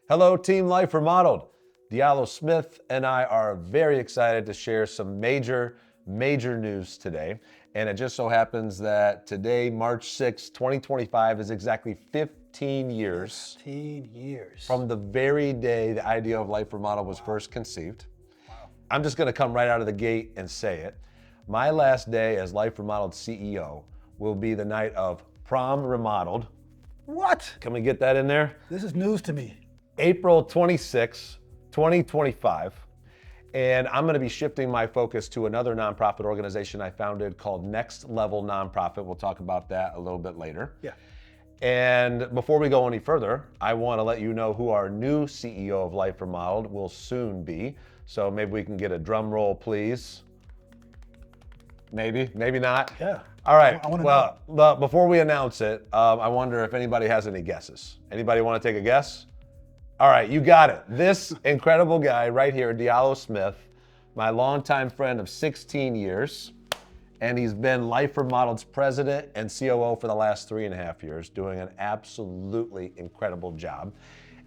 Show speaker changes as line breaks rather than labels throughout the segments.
Hello, Team Life Remodeled. Diallo Smith and I are very excited to share some major news today. And it just so happens that today, March 6, 2025, is exactly 15 years
15 years.
from the very day the idea of Life Remodeled was first conceived. I'm just gonna come right out of the gate and say it. My last day as Life Remodeled CEO will be the night of Prom Remodeled.
What?
Can we get that in there?
This is news to me.
April 26, 2025. And I'm gonna be shifting my focus to another nonprofit organization I founded called Next Level Nonprofit. We'll talk about that a little bit later.
Yeah.
And before we go any further, I wanna let you know who our new CEO of Life Remodeled will soon be. So maybe we can get a drum roll, please. Maybe not.
Yeah.
All right,
I wanna
well, before we announce it, I wonder if anybody has any guesses. Anybody wanna take a guess? All right, you got it. This incredible guy right here, Diallo Smith, my longtime friend of 16 years, and he's been Life Remodeled's president and COO for the last 3.5 years, doing an absolutely incredible job.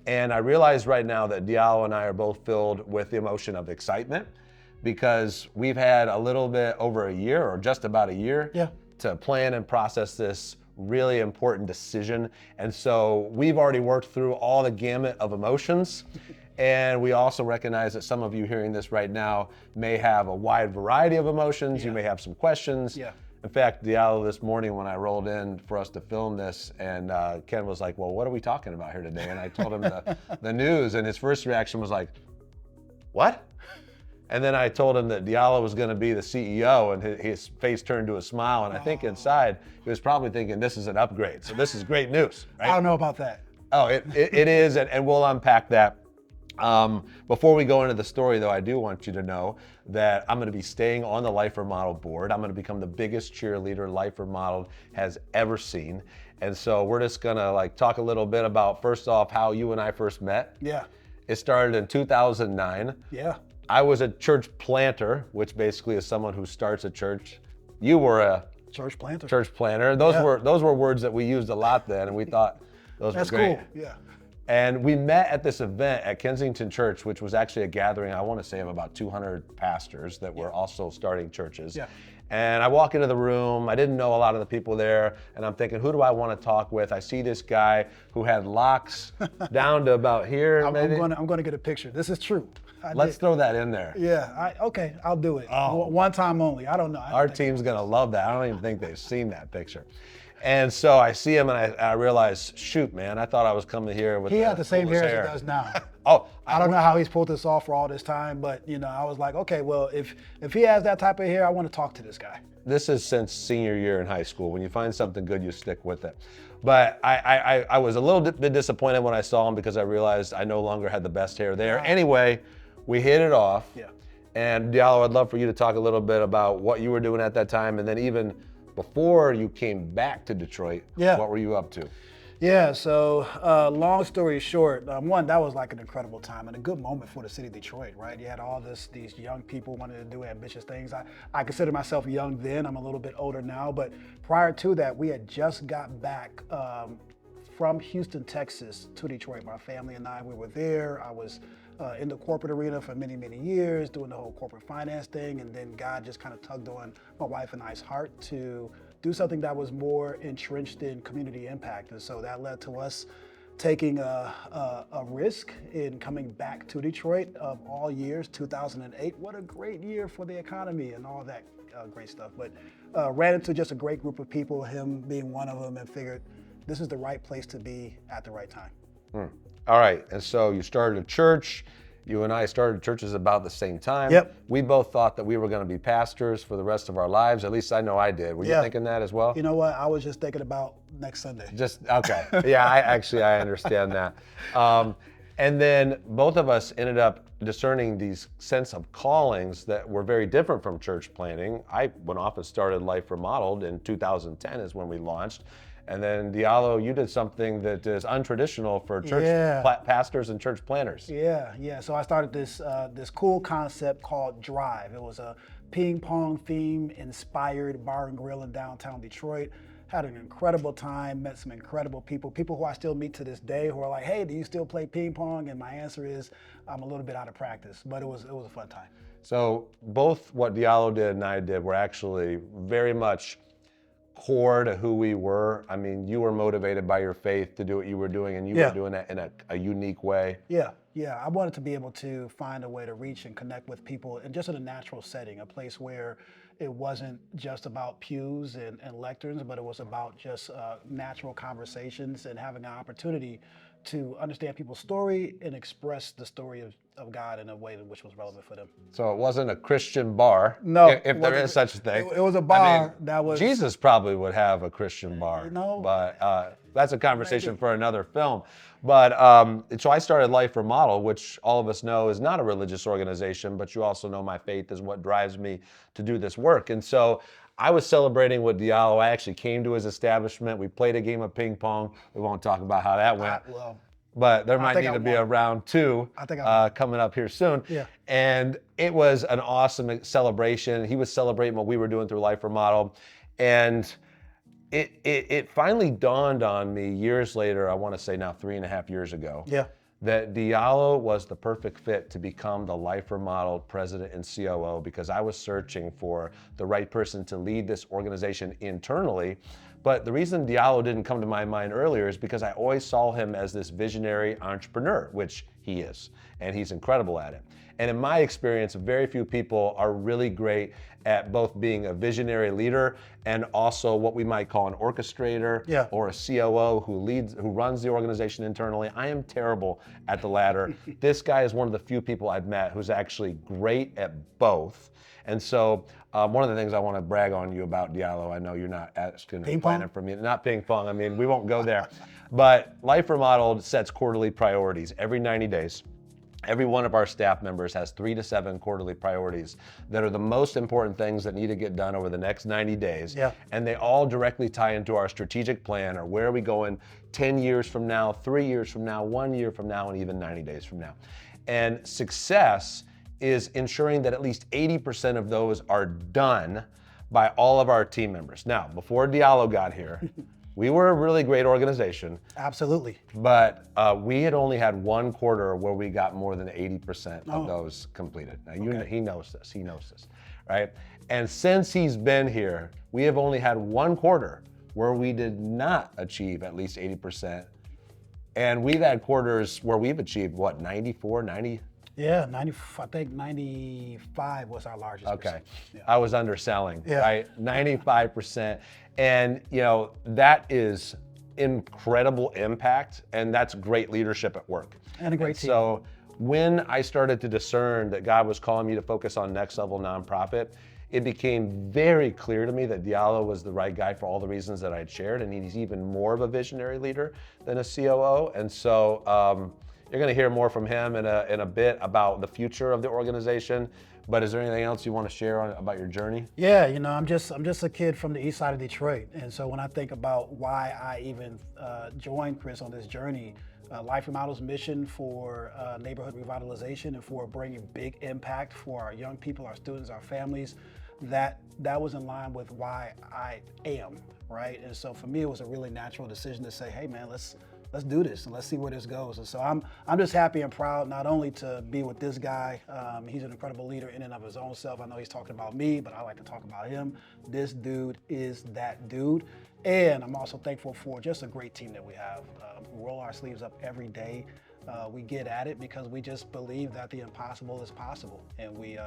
And I realize right now that Diallo and I are both filled with the emotion of excitement because we've had a little bit over a year, or just about a year, to plan and process this really important decision. And so we've already worked through all the gamut of emotions. And we also recognize that some of you hearing this right now may have a wide variety of emotions. You may have some questions. In fact, Diallo, this morning when I rolled in for us to film this, and Ken was like, well, what are we talking about here today? And I told him the news, and his first reaction was like, what? And then I told him that Diallo was gonna be the CEO, and his face turned to a smile, and I think inside, he was probably thinking, this is an upgrade. So this is great news, right?
I don't know about that.
Oh, it is, and we'll unpack that. Before we go into the story though, I do want you to know that I'm gonna be staying on the Life Remodeled board. I'm gonna become the biggest cheerleader Life Remodeled has ever seen. And so we're just gonna talk a little bit about, first off, how you and I first met.
Yeah.
It started in 2009.
Yeah.
I was a church planter, which basically is someone who starts a church. You were a
Church planter.
church planter. Those were words that we used a lot then, and we thought those
That's
were great.
cool. Yeah.
And we met at this event at Kensington Church, which was actually a gathering, I want to say, of about 200 pastors that were also starting churches.
Yeah.
And I walk into the room, I didn't know a lot of the people there, and I'm thinking, who do I want to talk with? I see this guy who had locks down to about here, maybe.
I'm gonna get a picture. This is true.
Let's throw that in there.
Yeah. Okay. I'll do it.
Oh.
One time only. I don't know.
Our team's gonna love that. I don't even think they've seen that picture. And so I see him and I realize, shoot, man, I thought I was coming here with
He had the same hair as he does now. I don't know how he's pulled this off for all this time, but I was like, okay, well, if he has that type of hair, I want to talk to this guy.
This is since senior year in high school. When you find something good, you stick with it. But I was a little bit disappointed when I saw him because I realized I no longer had the best hair there. Anyway, we hit it off.
Yeah.
And Diallo, I'd love for you to talk a little bit about what you were doing at that time, and then even before you came back to Detroit, what were you up to?
Yeah, so long story short, one, that was like an incredible time and a good moment for the city of Detroit, right? You had all these young people wanting to do ambitious things. I consider myself young then. I'm a little bit older now, but prior to that, we had just got back from Houston, Texas to Detroit. My family and I, we were there. I was in the corporate arena for many, many years, doing the whole corporate finance thing, and then God just kind of tugged on my wife and I's heart to do something that was more entrenched in community impact. And so that led to us taking a risk in coming back to Detroit of all years, 2008. What a great year for the economy and all that great stuff. But ran into just a great group of people, him being one of them, and figured this is the right place to be at the right time.
All right, and so you started a church. You and I started churches about the same time.
Yep.
We both thought that we were going to be pastors for the rest of our lives. At least I know I did. Were you thinking that as well?
You know what? I was just thinking about next Sunday.
Okay. Yeah, I understand that. And then both of us ended up discerning these sense of callings that were very different from church planting. I went off and started Life Remodeled in 2010 is when we launched. And then Diallo, you did something that is untraditional for church pastors and church planners.
Yeah. So I started this cool concept called Drive. It was a ping pong theme inspired bar and grill in downtown Detroit. Had an incredible time, met some incredible people who I still meet to this day who are like, hey, do you still play ping pong? And my answer is, I'm a little bit out of practice, but it was a fun time.
So both what Diallo did and I did were actually very much core to who we were. I mean, you were motivated by your faith to do what you were doing, and you were doing that in a unique way.
Yeah. I wanted to be able to find a way to reach and connect with people and just in a natural setting, a place where it wasn't just about pews and lecterns, but it was about just natural conversations and having an opportunity to understand people's story and express the story of God in a way which was relevant for them.
So it wasn't a Christian bar,
No,
if there is such a thing.
It was a bar that was.
Jesus probably would have a Christian bar,
No.
but that's a conversation for another film. But so I started Life Remodel, which all of us know is not a religious organization, but you also know my faith is what drives me to do this work. And so I was celebrating with Diallo. I actually came to his establishment. We played a game of ping pong. We won't talk about how that went. But there might need to be a round two coming up here soon.
Yeah.
And it was an awesome celebration. He was celebrating what we were doing through Life Remodel. And it finally dawned on me years later, I want to say now 3.5 years ago, that Diallo was the perfect fit to become the Life Remodel president and COO, because I was searching for the right person to lead this organization internally. But the reason Diallo didn't come to my mind earlier is because I always saw him as this visionary entrepreneur, which he is, and he's incredible at it. And in my experience, very few people are really great at both being a visionary leader and also what we might call an orchestrator or a COO who runs the organization internally. I am terrible at the latter. This guy is one of the few people I've met who's actually great at both. And so one of the things I want to brag on you about, Diallo, I know you're not asking or planning for me, not ping pong, I mean, we won't go there. But Life Remodeled sets quarterly priorities every 90 days. Every one of our staff members has 3 to 7 quarterly priorities that are the most important things that need to get done over the next 90 days. And they all directly tie into our strategic plan, or where are we going 10 years from now, 3 years from now, 1 year from now, and even 90 days from now. And success is ensuring that at least 80% of those are done by all of our team members. Now, before Diallo got here, we were a really great organization.
Absolutely.
But we had only had one quarter where we got more than 80% of those completed. Now, he knows this, right? And since he's been here, we have only had one quarter where we did not achieve at least 80%. And we've had quarters where we've achieved, what, 94, 90?
Yeah, I think 95 was our largest.
Okay, I was underselling, right? 95%. And that is incredible impact, and that's great leadership at work.
And a great team.
So when I started to discern that God was calling me to focus on next level nonprofit, it became very clear to me that Diallo was the right guy for all the reasons that I'd shared, and he's even more of a visionary leader than a COO. And so you're going to hear more from him in a bit about the future of the organization. But is there anything else you want to share about your journey?
Yeah, I'm just a kid from the east side of Detroit, and so when I think about why I even joined Chris on this journey, Life Remodel's mission for neighborhood revitalization and for bringing big impact for our young people, our students, our families, that was in line with why I am, right? And so for me, it was a really natural decision to say, hey man, let's do this and let's see where this goes. And so I'm just happy and proud not only to be with this guy. He's an incredible leader in and of his own self. I know he's talking about me, but I like to talk about him. This dude is that dude. And I'm also thankful for just a great team that we have. We roll our sleeves up every day. We get at it because we just believe that the impossible is possible, and we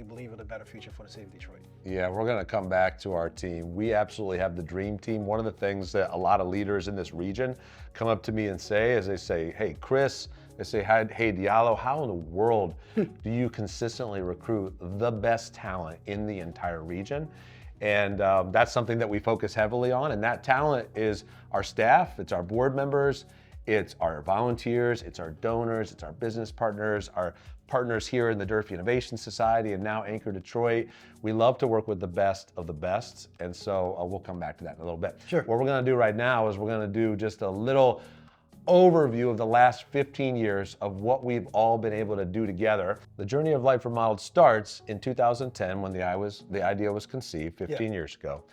believe in a better future for the city of Detroit.
Yeah, we're going to come back to our team. We absolutely have the dream team. One of the things that a lot of leaders in this region come up to me and say is they say, hey, Chris, they say, hey, Diallo, how in the world do you consistently recruit the best talent in the entire region? And that's something that we focus heavily on. And that talent is our staff, it's our board members, it's our volunteers, it's our donors, it's our business partners, our partners here in the Durfee Innovation Society and now Anchor Detroit. We love to work with the best of the best. And so we'll come back to that in a little bit.
Sure.
What we're gonna do right now is we're gonna do just a little overview of the last 15 years of what we've all been able to do together. The journey of Life Remodeled starts in 2010 when the idea was conceived 15 years ago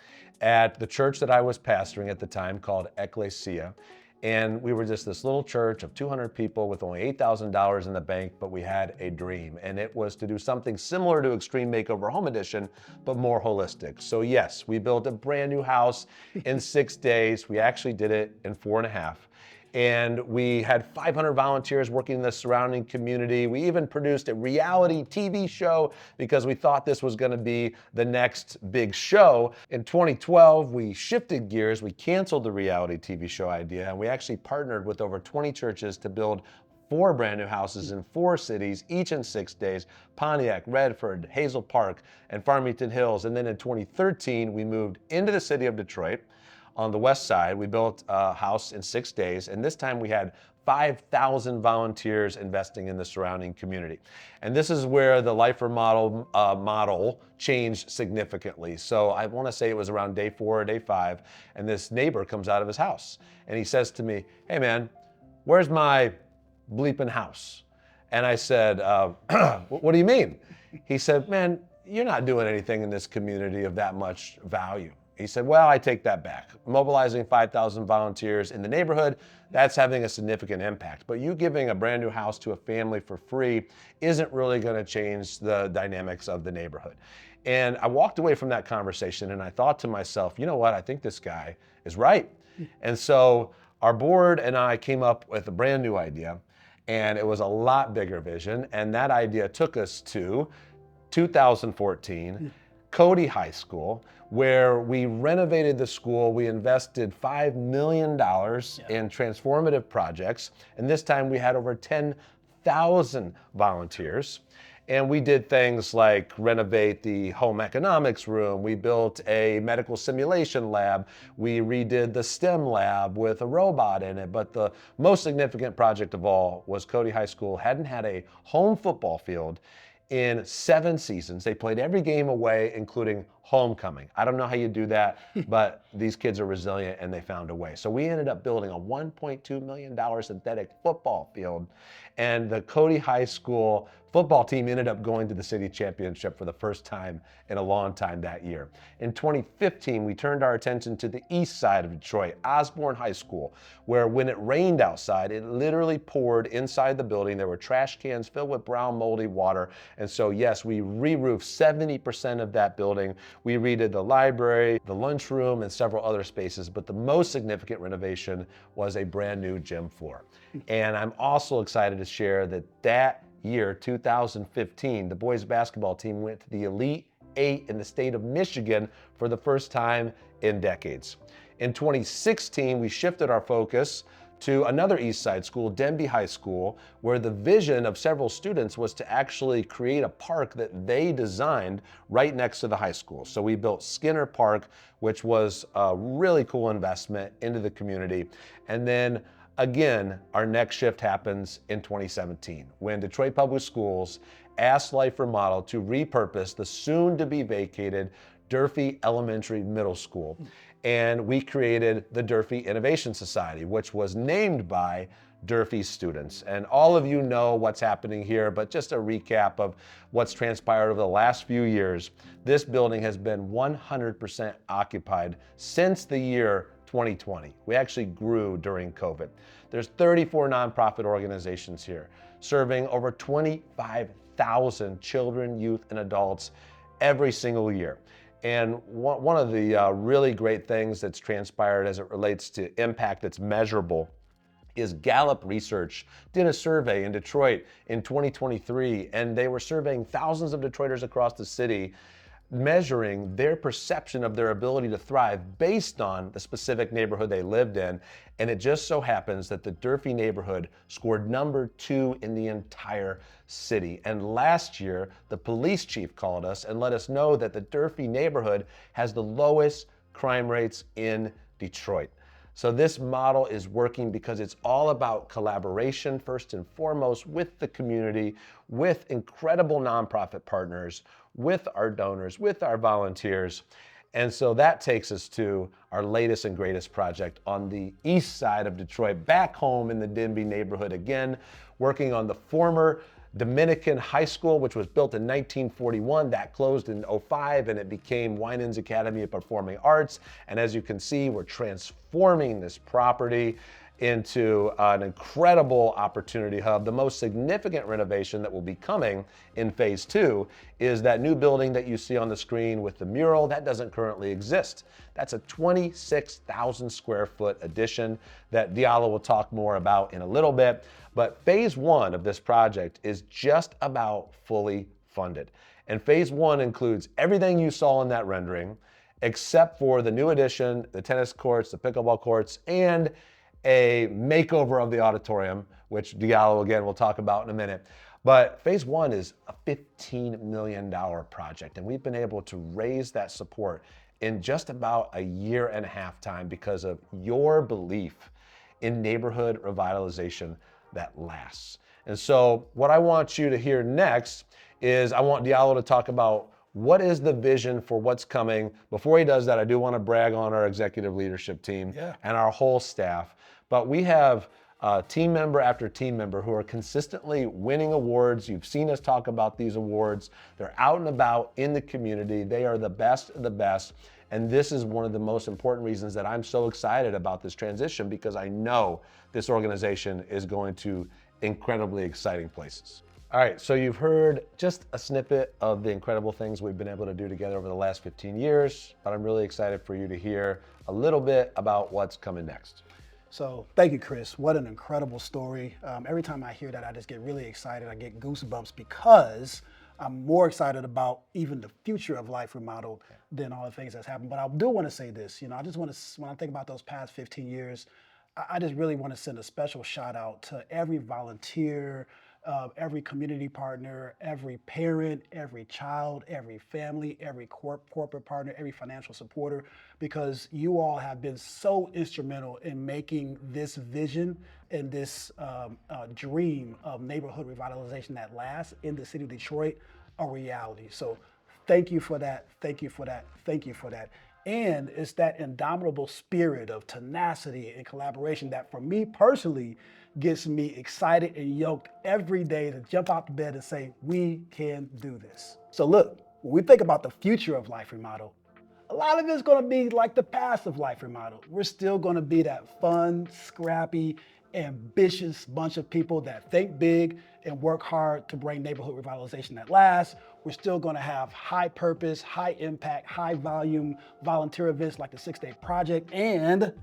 at the church that I was pastoring at the time called Ecclesia. And we were just this little church of 200 people with only $8,000 in the bank, but we had a dream. And it was to do something similar to Extreme Makeover Home Edition, but more holistic. So yes, we built a brand new house in 6 days. We actually did it in 4.5. And we had 500 volunteers working in the surrounding community. We even produced a reality TV show because we thought this was going to be the next big show. In 2012, we shifted gears. We canceled the reality TV show idea, and we actually partnered with over 20 churches to build 4 brand new houses in 4 cities, each in 6 days: Pontiac, Redford, Hazel Park, and Farmington Hills. And then in 2013, we moved into the city of Detroit. On the west side, we built a house in 6 days, and this time we had 5,000 volunteers investing in the surrounding community. And this is where the Life Remodel model changed significantly. So I want to say it was around day 4 or day 5, and this neighbor comes out of his house, and he says to me, "Hey man, where's my bleeping house?" And I said, "What do you mean?" He said, "Man, you're not doing anything in this community of that much value." He said, "Well, I take that back. Mobilizing 5,000 volunteers in the neighborhood, that's having a significant impact. But you giving a brand new house to a family for free isn't really going to change the dynamics of the neighborhood." And I walked away from that conversation and I thought to myself, you know what? I think this guy is right. And so our board and I came up with a brand new idea, and it was a lot bigger vision. And that idea took us to 2014, Cody High School, where we renovated the school. We invested $5 million in transformative projects. And this time we had over 10,000 volunteers. And we did things like renovate the home economics room. We built a medical simulation lab. We redid the STEM lab with a robot in it. But the most significant project of all was Cody High School hadn't had a home football field in 7 seasons. They played every game away, including homecoming. I don't know how you do that, but these kids are resilient and they found a way. So we ended up building a $1.2 million synthetic football field, and the Cody High School football team ended up going to the city championship for the first time in a long time that year. In 2015, we turned our attention to the east side of Detroit, Osborne High School, where when it rained outside, it literally poured inside the building. There were trash cans filled with brown, moldy water. And so, yes, we re-roofed 70% of that building. We redid the library, the lunchroom, and several other spaces. But the most significant renovation was a brand new gym floor. And I'm also excited to share that that year, 2015, the boys basketball team went to the Elite 8 in the state of Michigan for the first time in decades. In 2016, we shifted our focus to another East Side school, Denby High School, where the vision of several students was to actually create a park that they designed right next to the high school. So we built Skinner Park, which was a really cool investment into the community. And then again, our next shift happens in 2017 when Detroit Public Schools asked Life Remodel to repurpose the soon-to-be vacated Durfee Elementary Middle School. And we created the Durfee Innovation Society, which was named by Durfee students. And all of you know what's happening here, but just a recap of what's transpired over the last few years. This building has been 100% occupied since the year 2020. We actually grew during COVID. There's 34 nonprofit organizations here, serving over 25,000 children, youth, and adults every single year. And one of the really great things that's transpired as it relates to impact that's measurable is Gallup Research did a survey in Detroit in 2023, and they were surveying thousands of Detroiters across the city, measuring their perception of their ability to thrive based on the specific neighborhood they lived in. And it just so happens that the Durfee neighborhood scored number 2 in the entire city. And last year, the police chief called us and let us know that the Durfee neighborhood has the lowest crime rates in Detroit. So this model is working because it's all about collaboration, first and foremost, with the community, with incredible nonprofit partners, with our donors, with our volunteers. And so that takes us to our latest and greatest project on the east side of Detroit, back home in the Denby neighborhood again, working on the former Dominican High School, which was built in 1941. That closed in '05, and it became Winans Academy of Performing Arts. And as you can see, we're transforming this property into an incredible opportunity hub. The most significant renovation that will be coming in phase 2 is that new building that you see on the screen with the mural. That doesn't currently exist. That's a 26,000 square foot addition that Diallo will talk more about in a little bit. But phase 1 of this project is just about fully funded. And phase 1 includes everything you saw in that rendering, except for the new addition, the tennis courts, the pickleball courts, and a makeover of the auditorium, which Diallo again will talk about in a minute. But phase 1 is a $15 million project, and we've been able to raise that support in just about a year and a half time because of your belief in neighborhood revitalization that lasts. And so what I want you to hear next is I want Diallo to talk about what is the vision for what's coming. Before he does that, I do want to brag on our executive leadership team and our whole staff. But we have team member after team member who are consistently winning awards. You've seen us talk about these awards. They're out and about in the community. They are the best of the best. And this is one of the most important reasons that I'm so excited about this transition, because I know this organization is going to incredibly exciting places. All right, so you've heard just a snippet of the incredible things we've been able to do together over the last 15 years, but I'm really excited for you to hear a little bit about what's coming next.
So thank you, Chris. What an incredible story. Every time I hear that, I just get really excited. I get goosebumps because I'm more excited about even the future of Life Remodeled than all the things that's happened. But I do want to say this, I just want to, when I think about those past 15 years, I just really want to send a special shout out to every volunteer, every community partner, every parent, every child, every family, every corporate partner, every financial supporter, because you all have been so instrumental in making this vision and this dream of neighborhood revitalization that lasts in the city of Detroit a reality. So thank you for that. Thank you for that. Thank you for that. And it's that indomitable spirit of tenacity and collaboration that, for me personally, gets me excited and yoked every day to jump out the bed and say, we can do this. So look, when we think about the future of Life Remodeled, a lot of it's gonna be like the past of Life Remodeled. We're still gonna be that fun, scrappy, ambitious bunch of people that think big and work hard to bring neighborhood revitalization that lasts. We're still gonna have high purpose, high impact, high volume volunteer events like the 6-Day Project, and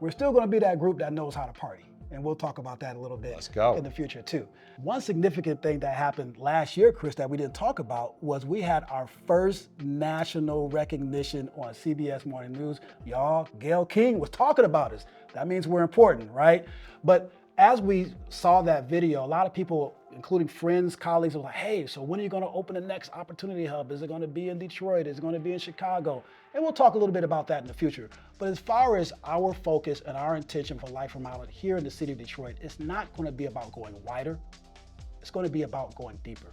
we're still gonna be that group that knows how to party. And we'll talk about that a little bit in the future too. One significant thing that happened last year, Chris, that we didn't talk about was we had our first national recognition on CBS Morning News. Y'all, Gayle King was talking about us. That means we're important, right? But as we saw that video, a lot of people, including friends, colleagues, were like, hey, so when are you gonna open the next Opportunity Hub? Is it gonna be in Detroit? Is it gonna be in Chicago? And we'll talk a little bit about that in the future. But as far as our focus and our intention for Life Remodeled here in the city of Detroit, it's not gonna be about going wider. It's gonna be about going deeper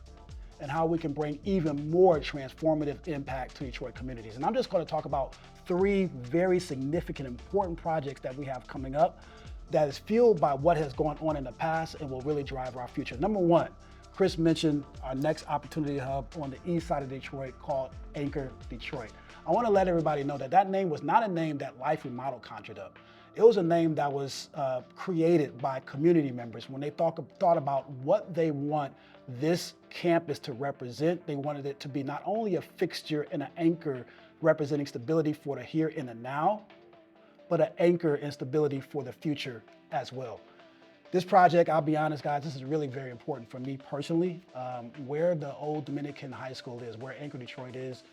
and how we can bring even more transformative impact to Detroit communities. And I'm just gonna talk about 3 very significant, important projects that we have coming up that is fueled by what has gone on in the past and will really drive our future. Number 1, Chris mentioned our next Opportunity Hub on the east side of Detroit called Anchor Detroit. I want to let everybody know that that name was not a name that Life Remodeled conjured up. It was a name that was created by community members when they thought about what they want this campus to represent. They wanted it to be not only a fixture and an anchor representing stability for the here and the now, but an anchor and stability for the future as well. This project, I'll be honest, guys, this is really very important for me personally. Where the old Dominican High School is, where Anchor Detroit is,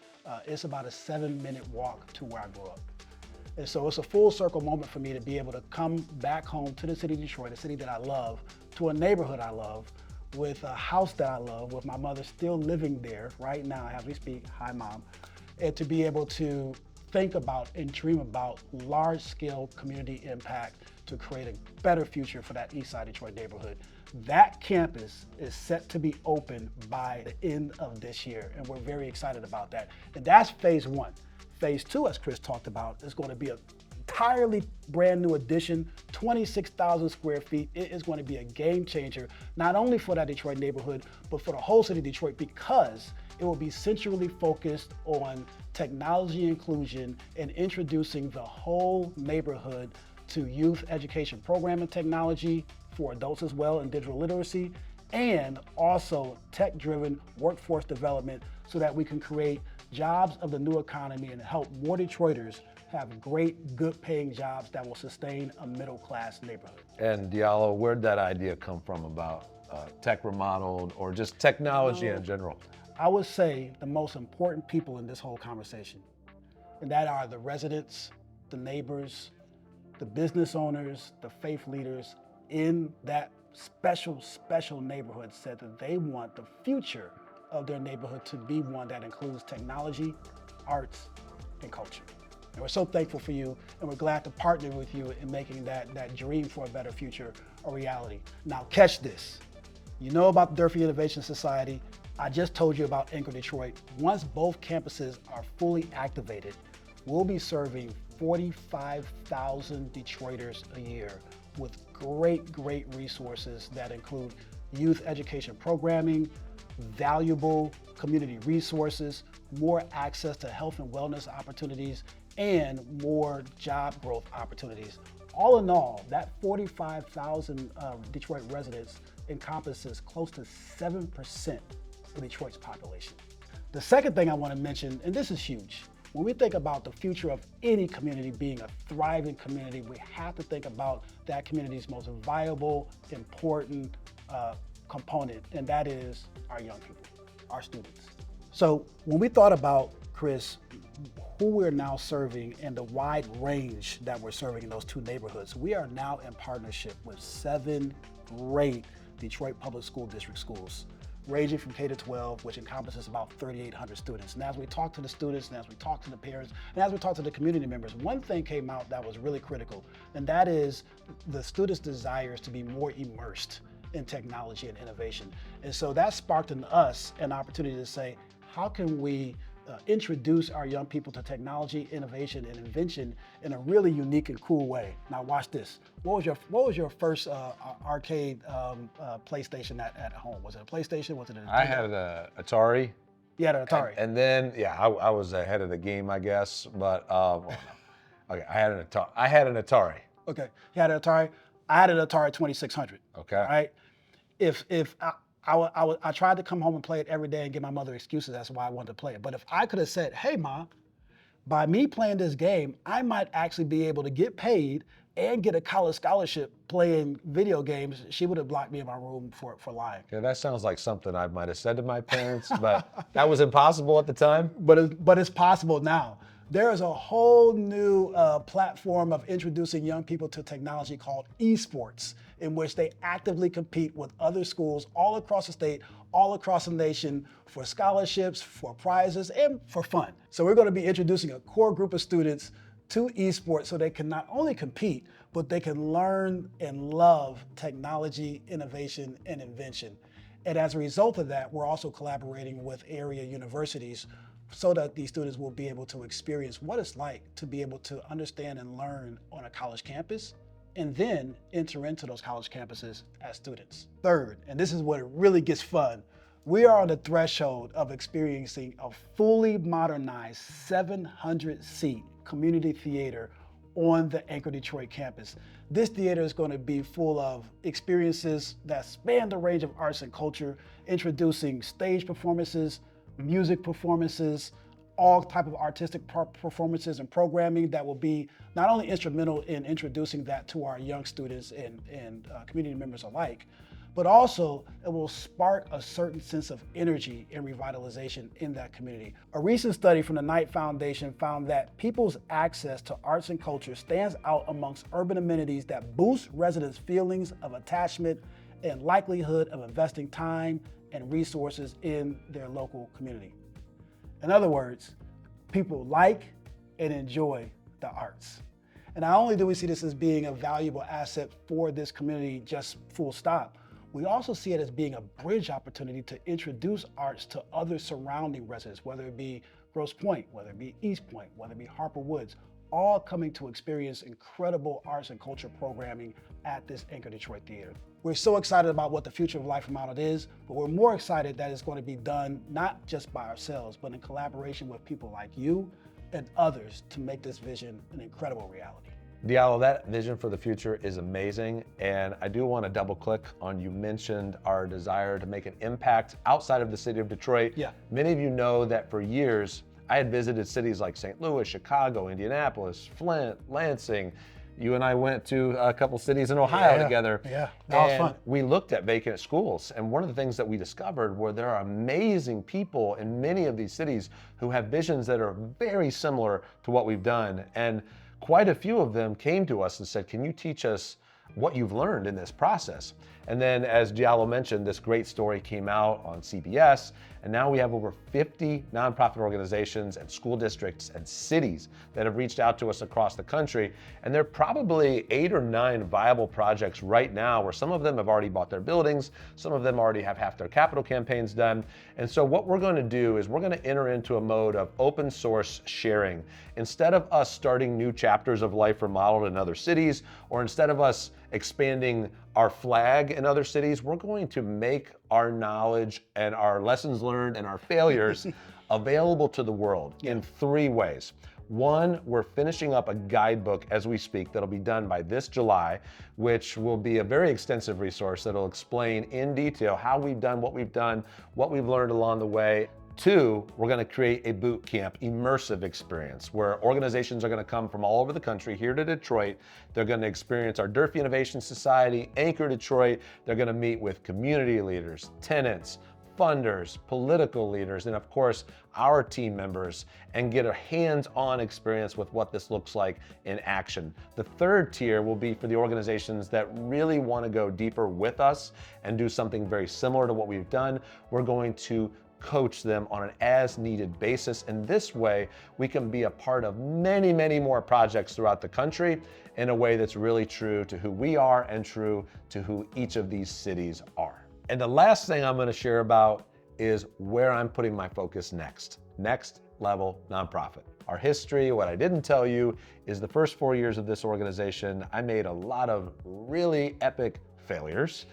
it's about a 7-minute walk to where I grew up. And so it's a full circle moment for me to be able to come back home to the city of Detroit, a city that I love, to a neighborhood I love, with a house that I love, with my mother still living there right now as we speak. Hi, Mom. And to be able to think about and dream about large-scale community impact to create a better future for that East Side Detroit neighborhood. That campus is set to be open by the end of this year, and we're very excited about that. And that's phase 1. Phase 2, as Chris talked about, is going to be an entirely brand new addition, 26,000 square feet. It is going to be a game changer, not only for that Detroit neighborhood, but for the whole city of Detroit, because it will be centrally focused on technology inclusion and introducing the whole neighborhood to youth education programming technology for adults as well in digital literacy, and also tech-driven workforce development so that we can create jobs of the new economy and help more Detroiters have great, good-paying jobs that will sustain a middle-class neighborhood.
And Diallo, where'd that idea come from about tech remodeled or just technology in general?
I would say the most important people in this whole conversation, and that are the residents, the neighbors, the business owners, the faith leaders in that special neighborhood, said that they want the future of their neighborhood to be one that includes technology, arts, and culture. And we're so thankful for you, and we're glad to partner with you in making that dream for a better future a reality. Now catch this. You know about the Durfee Innovation Society. I just told you about Anchor Detroit. Once both campuses are fully activated, we'll be serving 45,000 Detroiters a year with great resources that include youth education programming, valuable community resources, more access to health and wellness opportunities, and more job growth opportunities. All in all, that 45,000 Detroit residents encompasses close to 7% of Detroit's population. The second thing I want to mention, and this is huge, when we think about the future of any community being a thriving community, we have to think about that community's most viable, important component, and that is our young people, our students. So when we thought about, Chris, who we're now serving and the wide range that we're serving in those two neighborhoods, we are now in partnership with 7 great Detroit Public School District schools, ranging from K to 12, which encompasses about 3,800 students. And as we talk to the students, and as we talk to the parents, and as we talk to the community members, one thing came out that was really critical, and that is the students' desires to be more immersed in technology and innovation. And so that sparked in us an opportunity to say, how can we introduce our young people to technology, innovation, and invention in a really unique and cool way? Now watch this. What was your first arcade PlayStation at home? Was it a PlayStation? Was it a Nintendo?
I had an Atari.
You had an Atari.
And then, yeah, I was ahead of the game, I guess. But okay, I had an Atari.
Okay, you had an Atari. I had an Atari 2600.
Okay.
Right. If I tried to come home and play it every day and give my mother excuses as to why I wanted to play it. But if I could have said, hey, Ma, by me playing this game, I might actually be able to get paid and get a college scholarship playing video games, she would have blocked me in my room for lying.
Yeah, that sounds like something I might have said to my parents, but that was impossible at the time.
But it's possible now. There is a whole new platform of introducing young people to technology called esports, in which they actively compete with other schools all across the state, all across the nation for scholarships, for prizes, and for fun. So we're going to be introducing a core group of students to esports so they can not only compete, but they can learn and love technology, innovation, and invention. And as a result of that, we're also collaborating with area universities so that these students will be able to experience what it's like to be able to understand and learn on a college campus, and then enter into those college campuses as students. Third, and this is where it really gets fun, we are on the threshold of experiencing a fully modernized 700-seat community theater on the Anchor Detroit campus. This theater is going to be full of experiences that span the range of arts and culture, introducing stage performances, music performances, all type of artistic performances and programming that will be not only instrumental in introducing that to our young students and community members alike, but also it will spark a certain sense of energy and revitalization in that community. A recent study from the Knight Foundation found that people's access to arts and culture stands out amongst urban amenities that boost residents' feelings of attachment and likelihood of investing time and resources in their local community. In other words, people like and enjoy the arts. And not only do we see this as being a valuable asset for this community, just full stop, we also see it as being a bridge opportunity to introduce arts to other surrounding residents, whether it be Grosse Pointe, whether it be East Point, whether it be Harper Woods, all coming to experience incredible arts and culture programming at this Anchor Detroit Theater. We're so excited about what the future of Life Remodeled is, but we're more excited that it's going to be done not just by ourselves, but in collaboration with people like you and others to make this vision an incredible reality.
Diallo, that vision for the future is amazing, and I do want to double click on, you mentioned our desire to make an impact outside of the city of Detroit.
Yeah.
Many of you know that for years, I had visited cities like St. Louis, Chicago, Indianapolis, Flint, Lansing. You and I went to a couple cities in Ohio together.
Yeah, that was fun.
We looked at vacant schools, and one of the things that we discovered were there are amazing people in many of these cities who have visions that are very similar to what we've done. And quite a few of them came to us and said, can you teach us what you've learned in this process? And then, as Diallo mentioned, this great story came out on CBS, and now we have over 50 nonprofit organizations and school districts and cities that have reached out to us across the country. And there are probably 8 or 9 viable projects right now where some of them have already bought their buildings, some of them already have half their capital campaigns done. And so what we're going to do is we're going to enter into a mode of open source sharing. Instead of us starting new chapters of Life Remodeled in other cities, or instead of us expanding our flag in other cities, we're going to make our knowledge and our lessons learned and our failures available to the world in 3 ways. One, we're finishing up a guidebook as we speak that'll be done by this July, which will be a very extensive resource that'll explain in detail how we've done, what we've learned along the way. 2, we're going to create a boot camp immersive experience where organizations are going to come from all over the country here to Detroit. They're going to experience our Durfee Innovation Society, Anchor Detroit. They're going to meet with community leaders, tenants, funders, political leaders, and of course, our team members, and get a hands-on experience with what this looks like in action. The 3rd tier will be for the organizations that really want to go deeper with us and do something very similar to what we've done. We're going to coach them on an as-needed basis. And this way, we can be a part of many, many more projects throughout the country in a way that's really true to who we are and true to who each of these cities are. And the last thing I'm going to share about is where I'm putting my focus next. Next level nonprofit. Our history, what I didn't tell you, is the first 4 years of this organization, I made a lot of really epic failures.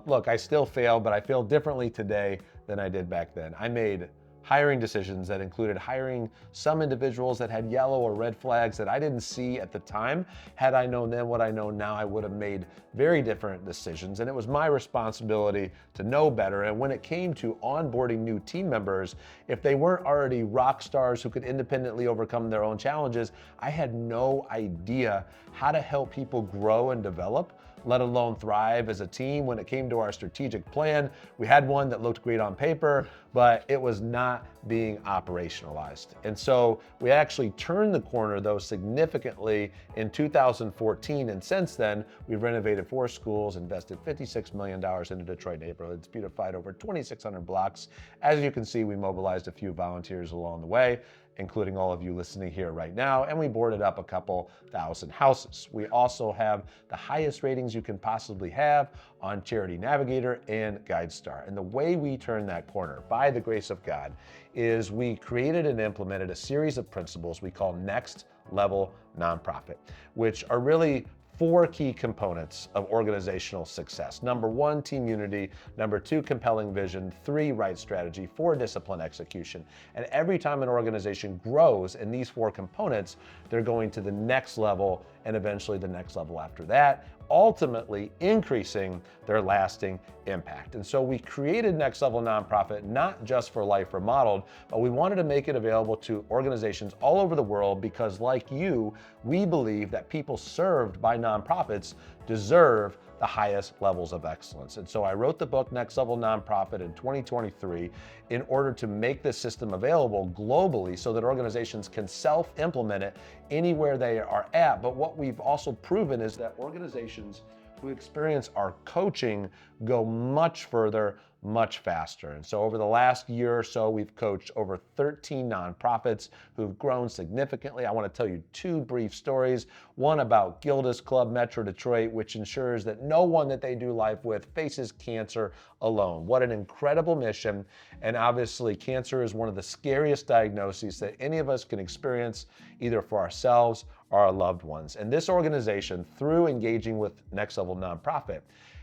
Look, I still fail, but I fail differently today than I did back then. I made hiring decisions that included hiring some individuals that had yellow or red flags that I didn't see at the time. Had I known then what I know now, I would have made very different decisions. And it was my responsibility to know better. And when it came to onboarding new team members, if they weren't already rock stars who could independently overcome their own challenges, I had no idea how to help people grow and develop, let alone thrive as a team. When it came to our strategic plan, we had one that looked great on paper, but it was not being operationalized. And so we actually turned the corner, though, significantly in 2014. And since then, we've renovated 4 schools, invested $56 million into Detroit neighborhoods, beautified over 2,600 blocks. As you can see, we mobilized a few volunteers along the way, including all of you listening here right now, and we boarded up a couple thousand houses. We also have the highest ratings you can possibly have on Charity Navigator and GuideStar. And the way we turned that corner, by the grace of God, is we created and implemented a series of principles we call Next Level Nonprofit, which are really 4 key components of organizational success. Number 1, team unity. Number 2, compelling vision. 3, right strategy. 4, disciplined execution. And every time an organization grows in these 4 components, they're going to the next level and eventually the next level after that, ultimately increasing their lasting impact. And so we created Next Level Nonprofit not just for Life Remodeled, but we wanted to make it available to organizations all over the world because, like you, we believe that people served by nonprofits deserve the highest levels of excellence. And so I wrote the book Next Level Nonprofit in 2023 in order to make this system available globally so that organizations can self-implement it anywhere they are at. But what we've also proven is that organizations who experience our coaching go much further, much faster. And so over the last year or so, we've coached over 13 nonprofits who've grown significantly. I want to tell you two brief stories. One about Gilda's Club Metro Detroit, which ensures that no one that they do life with faces cancer alone. What an incredible mission. And obviously, cancer is one of the scariest diagnoses that any of us can experience, either for ourselves or our loved ones. And this organization, through engaging with Next Level Nonprofit,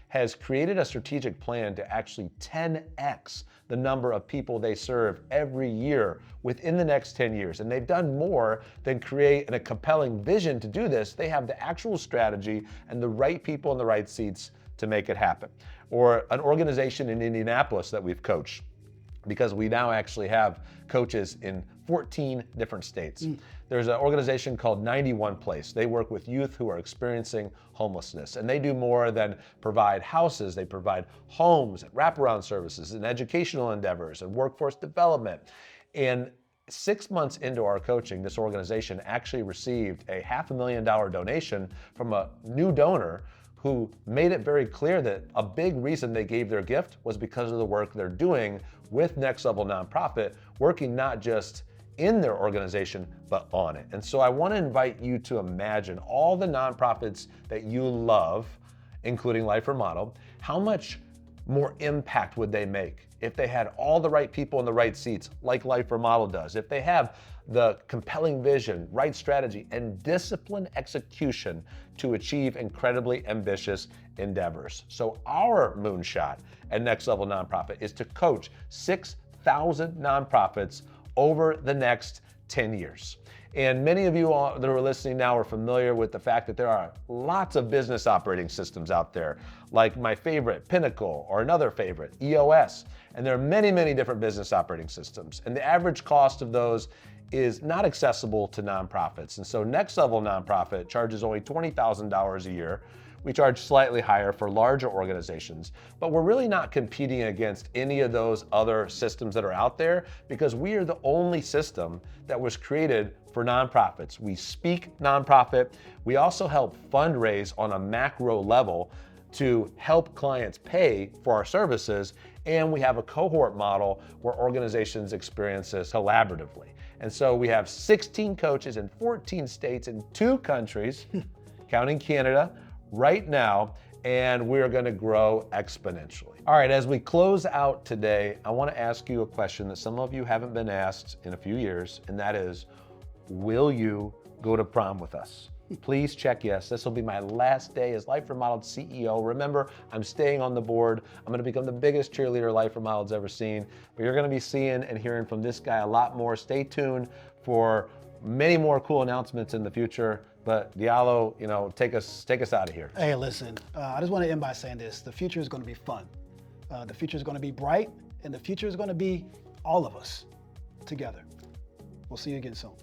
has created a strategic plan to actually 10x the number of people they serve every year within the next 10 years. And they've done more than create a compelling vision to do this. They have the actual strategy and the right people in the right seats to make it happen. Or an organization in Indianapolis that we've coached, because we now actually have coaches in 14 different states. There's an organization called 91 Place. They work with youth who are experiencing homelessness, and they do more than provide houses. They provide homes, and wraparound services, and educational endeavors, and workforce development. And 6 months into our coaching, this organization actually received a $500,000 donation from a new donor who made it very clear that a big reason they gave their gift was because of the work they're doing with Next Level Nonprofit, working not just in their organization, but on it. And so I want to invite you to imagine all the nonprofits that you love, including Life Remodel. How much more impact would they make if they had all the right people in the right seats, like Life Remodel does? If they have the compelling vision, right strategy, and disciplined execution to achieve incredibly ambitious endeavors. So our moonshot at Next Level Nonprofit is to coach 6,000 nonprofits over the next 10 years. And many of you all that are listening now are familiar with the fact that there are lots of business operating systems out there, like my favorite, Pinnacle, or another favorite, EOS. And there are many, many different business operating systems. And the average cost of those is not accessible to nonprofits. And so Next Level Nonprofit charges only $20,000 a year. We charge slightly higher for larger organizations, but we're really not competing against any of those other systems that are out there, because we are the only system that was created for nonprofits. We speak nonprofit. We also help fundraise on a macro level to help clients pay for our services. And we have a cohort model where organizations experience this collaboratively. And so we have 16 coaches in 14 states in 2 countries, counting Canada, right now, and we're going to grow exponentially. All right, as we close out today, I want to ask you a question that some of you haven't been asked in a few years, and that is, will you go to prom with us? Please check yes. This will be my last day as Life Remodeled CEO. Remember, I'm staying on the board. I'm going to become the biggest cheerleader Life Remodeled's ever seen. But you're going to be seeing and hearing from this guy a lot more. Stay tuned for many more cool announcements in the future. But Diallo, take us out of here.
Hey, listen, I just want to end by saying this. The future is going to be fun. The future is going to be bright, and the future is going to be all of us together. We'll see you again soon.